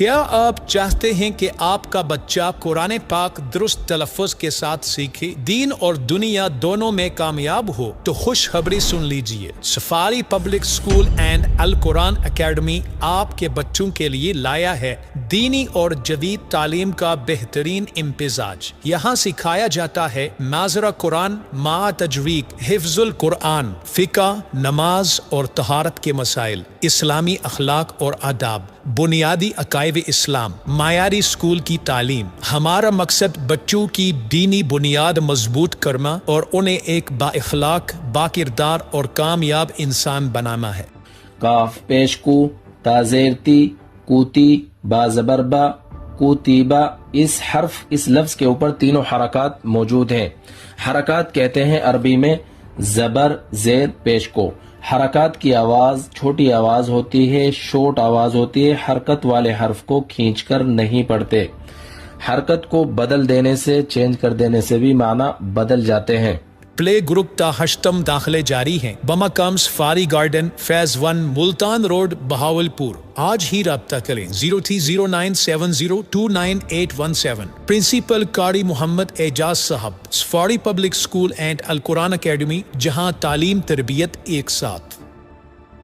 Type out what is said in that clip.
کیا آپ چاہتے ہیں کہ آپ کا بچہ قرآن پاک درست تلفظ کے ساتھ سیکھے، دین اور دنیا دونوں میں کامیاب ہو؟ تو خوشخبری سن لیجئے، سفاری پبلک اسکول اینڈ القرآن اکیڈمی آپ کے بچوں کے لیے لایا ہے دینی اور جدید تعلیم کا بہترین امتزاج۔ یہاں سکھایا جاتا ہے ماجرہ قرآن مع تجوید، حفظ القرآن، فقہ، نماز اور طہارت کے مسائل، اسلامی اخلاق اور آداب، بنیادی عقائد اسلام، معیاری اسکول کی تعلیم۔ ہمارا مقصد بچوں کی دینی بنیاد مضبوط کرنا اور انہیں ایک با اخلاق، با کردار اور کامیاب انسان بنانا ہے۔ کاف پیش کو، تازیرتی، کوتی، با زبربا، کوتیبا، اس لفظ کے اوپر تینوں حرکات موجود ہیں۔ حرکات کہتے ہیں عربی میں زبر زیر پیش کو۔ حرکات کی آواز چھوٹی آواز ہوتی ہے، شورٹ آواز ہوتی ہے، حرکت والے حرف کو کھینچ کر نہیں پڑھتے۔ حرکت کو بدل دینے سے، چینج کر دینے سے بھی معنی بدل جاتے ہیں۔ پلے گروپ تا ہشتم داخلے جاری ہیں، بمقام safari garden, phase 1، Multan road, Bahawalpur. آج ہی رابطہ کریں 030970298817۔ پرنسپل قاری محمد اعجاز صاحب، سفاری پبلک اسکول اینڈ القرآن اکیڈمی، جہاں تعلیم تربیت ایک ساتھ۔